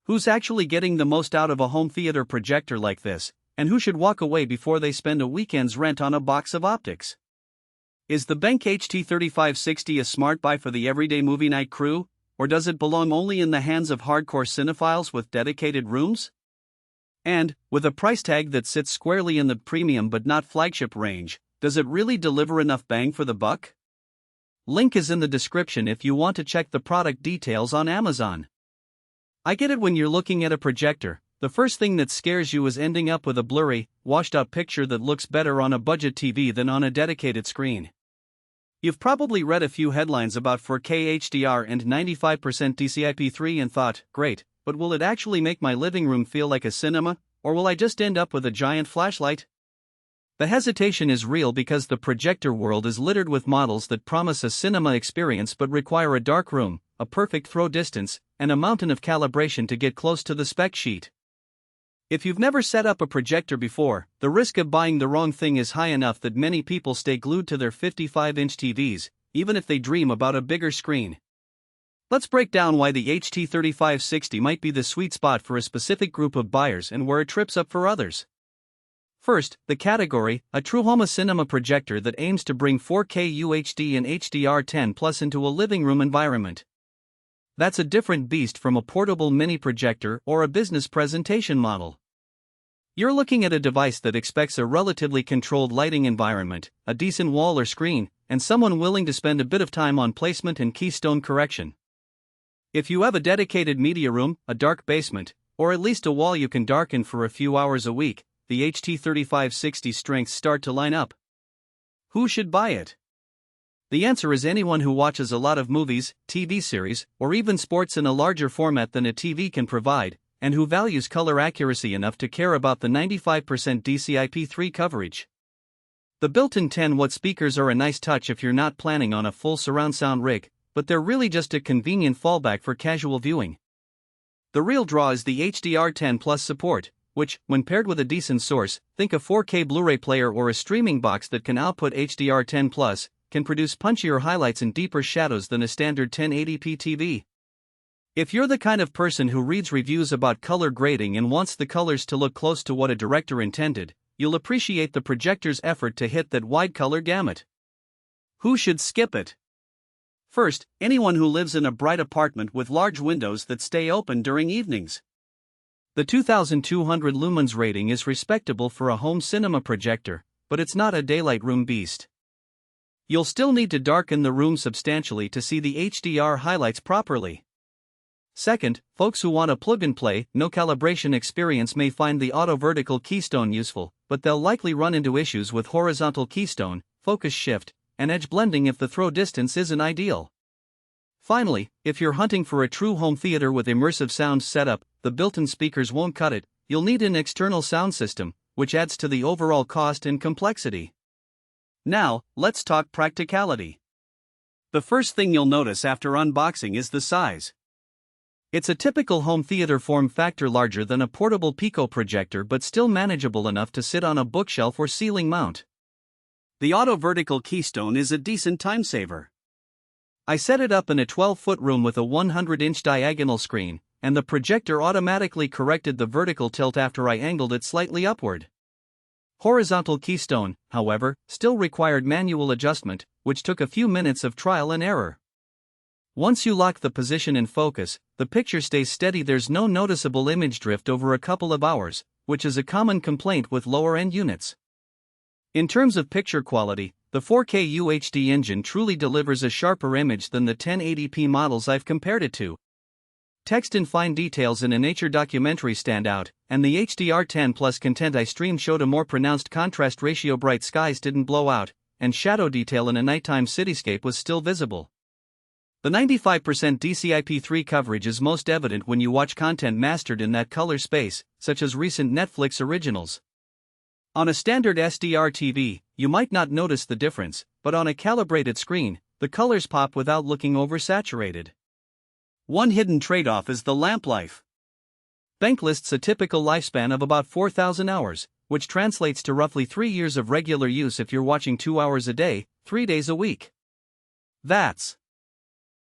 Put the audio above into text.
Who's actually getting the most out of a home theater projector like this, and who should walk away before they spend a weekend's rent on a box of optics? Is the BenQ HT3560 a smart buy for the everyday movie night crew, or does it belong only in the hands of hardcore cinephiles with dedicated rooms? And, with a price tag that sits squarely in the premium but not flagship range, does it really deliver enough bang for the buck? Link is in the description if you want to check the product details on Amazon. I get it when you're looking at a projector, the first thing that scares you is ending up with a blurry, washed-out picture that looks better on a budget TV than on a dedicated screen. You've probably read a few headlines about 4K HDR and 95% DCI-P3 and thought, great, but will it actually make my living room feel like a cinema, or will I just end up with a giant flashlight? The hesitation is real because the projector world is littered with models that promise a cinema experience but require a dark room, a perfect throw distance, and a mountain of calibration to get close to the spec sheet. If you've never set up a projector before, the risk of buying the wrong thing is high enough that many people stay glued to their 55-inch TVs, even if they dream about a bigger screen. Let's break down why the HT3560 might be the sweet spot for a specific group of buyers and where it trips up for others. First, the category, a true home cinema projector that aims to bring 4K UHD and HDR10+ into a living room environment. That's a different beast from a portable mini projector or a business presentation model. You're looking at a device that expects a relatively controlled lighting environment, a decent wall or screen, and someone willing to spend a bit of time on placement and keystone correction. If you have a dedicated media room, a dark basement, or at least a wall you can darken for a few hours a week, the HT3560 strengths start to line up. Who should buy it? The answer is anyone who watches a lot of movies, TV series, or even sports in a larger format than a TV can provide, and who values color accuracy enough to care about the 95% DCI-P3 coverage. The built-in 10-watt speakers are a nice touch if you're not planning on a full surround sound rig, but they're really just a convenient fallback for casual viewing. The real draw is the HDR10+ support, which, when paired with a decent source, think a 4K Blu-ray player or a streaming box that can output HDR10+, can produce punchier highlights and deeper shadows than a standard 1080p TV. If you're the kind of person who reads reviews about color grading and wants the colors to look close to what a director intended, you'll appreciate the projector's effort to hit that wide color gamut. Who should skip it? First, anyone who lives in a bright apartment with large windows that stay open during evenings. The 2200 lumens rating is respectable for a home cinema projector, but it's not a daylight room beast. You'll still need to darken the room substantially to see the HDR highlights properly. Second, folks who want a plug-and-play, no calibration experience may find the auto-vertical keystone useful, but they'll likely run into issues with horizontal keystone, focus shift, and edge blending if the throw distance isn't ideal. Finally, if you're hunting for a true home theater with immersive sound setup, the built-in speakers won't cut it. You'll need an external sound system, which adds to the overall cost and complexity. Now, let's talk practicality. The first thing you'll notice after unboxing is the size. It's a typical home theater form factor, larger than a portable Pico projector but still manageable enough to sit on a bookshelf or ceiling mount. The auto-vertical keystone is a decent time saver. I set it up in a 12-foot room with a 100-inch diagonal screen, and the projector automatically corrected the vertical tilt after I angled it slightly upward. Horizontal keystone, however, still required manual adjustment, which took a few minutes of trial and error. Once you lock the position in focus, the picture stays steady. There's no noticeable image drift over a couple of hours, which is a common complaint with lower-end units. In terms of picture quality, the 4K UHD engine truly delivers a sharper image than the 1080p models I've compared it to. Text and fine details in a nature documentary stand out, and the HDR10+ content I streamed showed a more pronounced contrast ratio. Bright skies didn't blow out, and shadow detail in a nighttime cityscape was still visible. The 95% DCI-P3 coverage is most evident when you watch content mastered in that color space, such as recent Netflix originals. On a standard SDR TV, you might not notice the difference, but on a calibrated screen, the colors pop without looking oversaturated. One hidden trade-off is the lamp life. BenQ lists a typical lifespan of about 4,000 hours, which translates to roughly 3 years of regular use if you're watching 2 hours a day, 3 days a week. That's